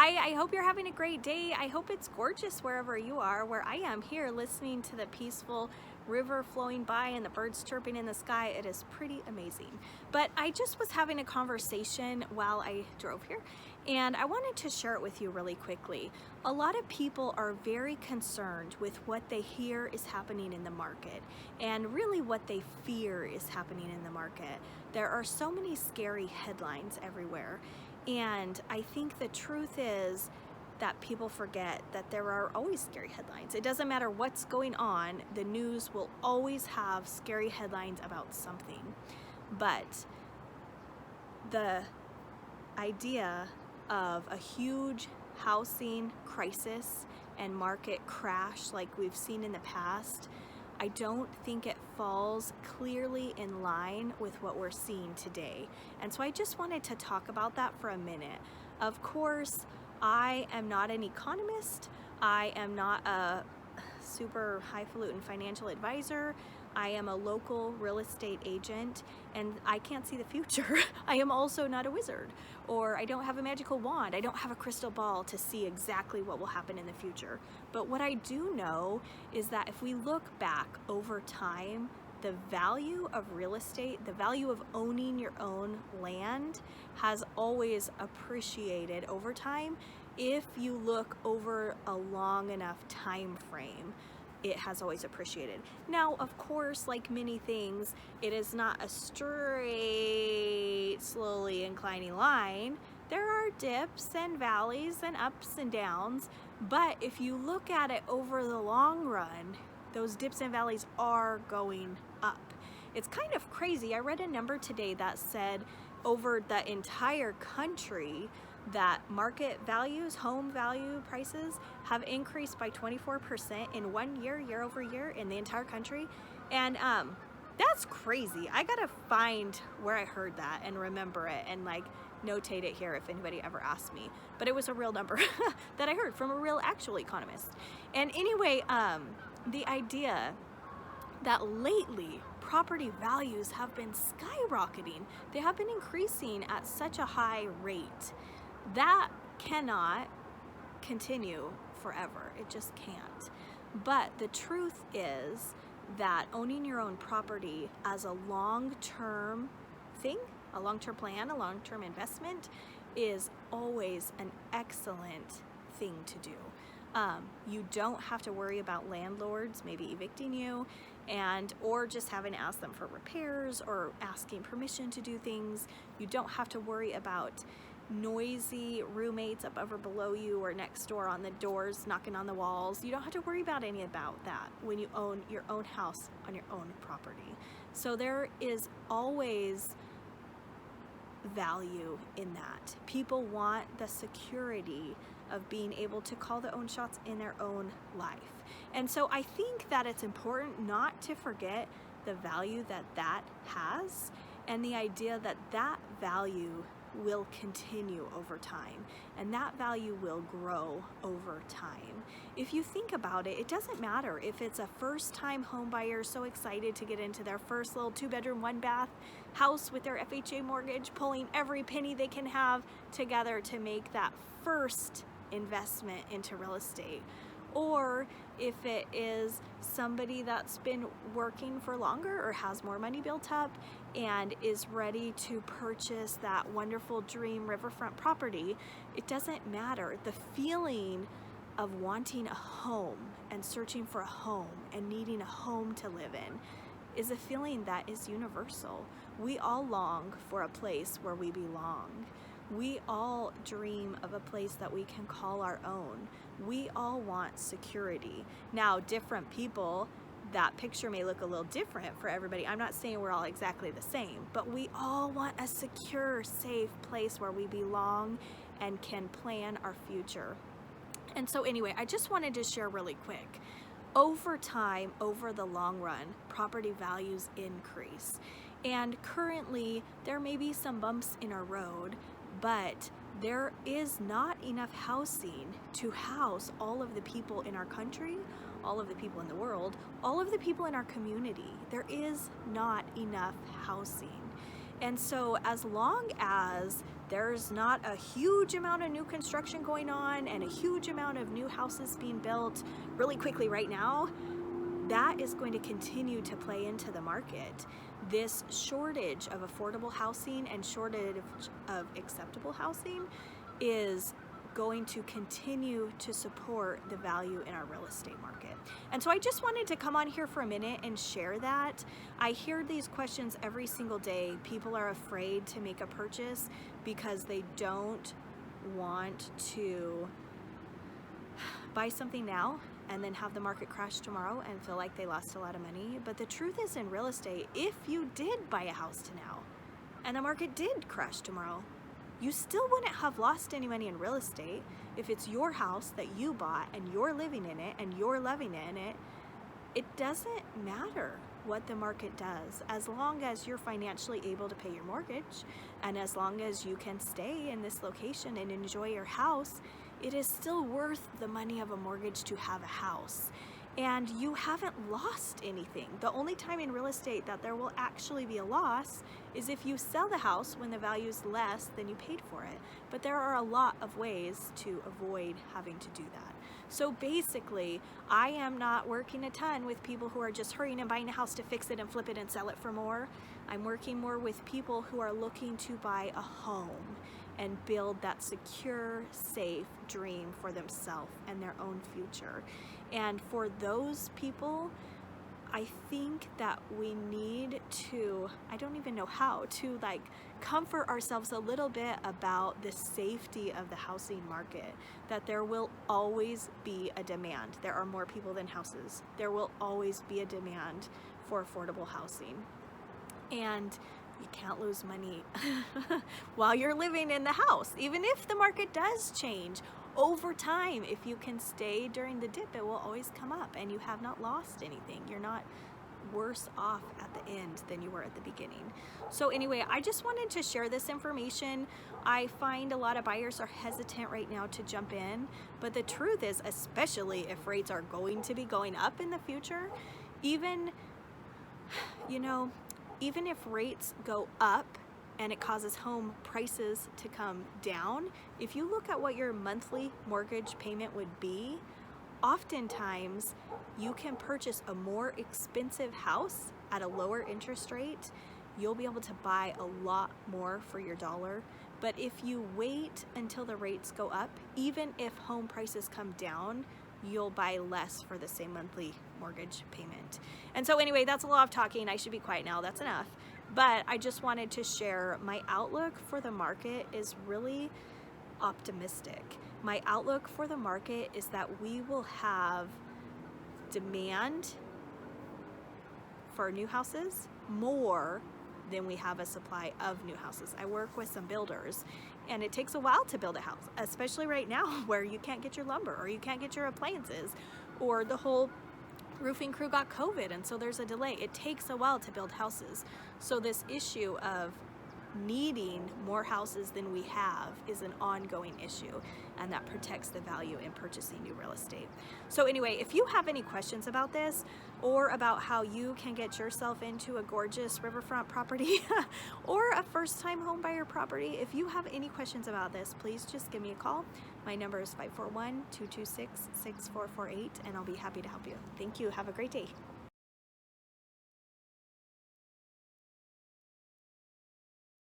Hi, I hope you're having a great day. I hope it's gorgeous wherever you are. Where I am here listening to the peaceful river flowing by and the birds chirping in the sky, it is pretty amazing. But I just was having a conversation while I drove here, and I wanted to share it with you really quickly. A lot of people are very concerned with what they hear is happening in the market and really what they fear is happening in the market. There are so many scary headlines everywhere. And I think the truth is that people forget that there are always scary headlines. It doesn't matter what's going on, the news will always have scary headlines about something. But the idea of a huge housing crisis and market crash like we've seen in the past, I don't think it falls clearly in line with what we're seeing today. And so I just wanted to talk about that for a minute. Of course, I am not an economist. I am not a super highfalutin financial advisor. I am a local real estate agent, and I can't see the future. I am also not a wizard, or I don't have a magical wand. I don't have a crystal ball to see exactly what will happen in the future. But what I do know is that if we look back over time, the value of real estate, the value of owning your own land has always appreciated over time. If you look over a long enough time frame, it has always appreciated. Now, of course, like many things, it is not a straight, slowly inclining line. There are dips and valleys and ups and downs, but if you look at it over the long run, those dips and valleys are going up. It's kind of crazy. I read a number today that said over the entire country that market values, home value prices have increased by 24% in 1 year, year over year in the entire country. And that's crazy. I gotta find where I heard that and remember it and like notate it here if anybody ever asks me. But it was a real number that I heard from a real actual economist. And anyway, the idea that lately property values have been skyrocketing, they have been increasing at such a high rate. That cannot continue forever. It just can't. But the truth is that owning your own property as a long-term thing, a long-term plan, a long-term investment is always an excellent thing to do. You don't have to worry about landlords maybe evicting you or just having to ask them for repairs or asking permission to do things. You don't have to worry about noisy roommates up over below you or next door on the doors knocking on the walls. You don't have to worry about any about that when you own your own house on your own property. So there is always value in that. People want the security of being able to call their own shots in their own life. And so I think that it's important not to forget the value that that has and the idea that that value will continue over time and that value will grow over time. If you think about it, it doesn't matter if it's a first-time home buyer so excited to get into their first little 2-bedroom, 1-bath house with their FHA mortgage, pulling every penny they can have together to make that first investment into real estate. Or if it is somebody that's been working for longer or has more money built up and is ready to purchase that wonderful dream riverfront property, it doesn't matter. The feeling of wanting a home and searching for a home and needing a home to live in is a feeling that is universal. We all long for a place where we belong. We all dream of a place that we can call our own. We all want security. Now, different people, that picture may look a little different for everybody. I'm not saying we're all exactly the same, but we all want a secure, safe place where we belong and can plan our future. And so anyway, I just wanted to share really quick. Over time, over the long run, property values increase. And currently, there may be some bumps in our road, but there is not enough housing to house all of the people in our country, all of the people in the world, all of the people in our community. There is not enough housing. And so as long as there's not a huge amount of new construction going on and a huge amount of new houses being built really quickly right now, that is going to continue to play into the market. This shortage of affordable housing and shortage of acceptable housing is going to continue to support the value in our real estate market. And so I just wanted to come on here for a minute and share that. I hear these questions every single day. People are afraid to make a purchase because they don't want to buy something now and then have the market crash tomorrow and feel like they lost a lot of money. But the truth is, in real estate, if you did buy a house to now and the market did crash tomorrow, you still wouldn't have lost any money in real estate. If it's your house that you bought and you're living in it and you're loving in it, it doesn't matter what the market does. As long as you're financially able to pay your mortgage and as long as you can stay in this location and enjoy your house, it is still worth the money of a mortgage to have a house. And you haven't lost anything. The only time in real estate that there will actually be a loss is if you sell the house when the value is less than you paid for it. But there are a lot of ways to avoid having to do that. So basically, I am not working a ton with people who are just hurrying and buying a house to fix it and flip it and sell it for more. I'm working more with people who are looking to buy a home and build that secure, safe dream for themselves and their own future. And for those people, I think that we need to, I don't even know how, to like comfort ourselves a little bit about the safety of the housing market, that there will always be a demand. There are more people than houses. There will always be a demand for affordable housing. And you can't lose money while you're living in the house. Even if the market does change over time, if you can stay during the dip, it will always come up and you have not lost anything. You're not worse off at the end than you were at the beginning. So anyway, I just wanted to share this information. I find a lot of buyers are hesitant right now to jump in, but the truth is, especially if rates are going to be going up in the future, even if rates go up and it causes home prices to come down, if you look at what your monthly mortgage payment would be, oftentimes you can purchase a more expensive house at a lower interest rate. You'll be able to buy a lot more for your dollar. But if you wait until the rates go up, even if home prices come down, you'll buy less for the same monthly mortgage payment. And so anyway, that's a lot of talking. I should be quiet now. That's enough. But I just wanted to share my outlook for the market is really optimistic. My outlook for the market is that we will have demand for new houses more than we have a supply of new houses. I work with some builders and it takes a while to build a house, especially right now where you can't get your lumber or you can't get your appliances or the whole roofing crew got COVID and so there's a delay. It takes a while to build houses. So this issue of needing more houses than we have is an ongoing issue, and that protects the value in purchasing new real estate. So anyway, if you have any questions about this or about how you can get yourself into a gorgeous riverfront property or a first-time home buyer property, if you have any questions about this, please just give me a call. My number is 541-226-6448 and I'll be happy to help you. Thank you. Have a great day.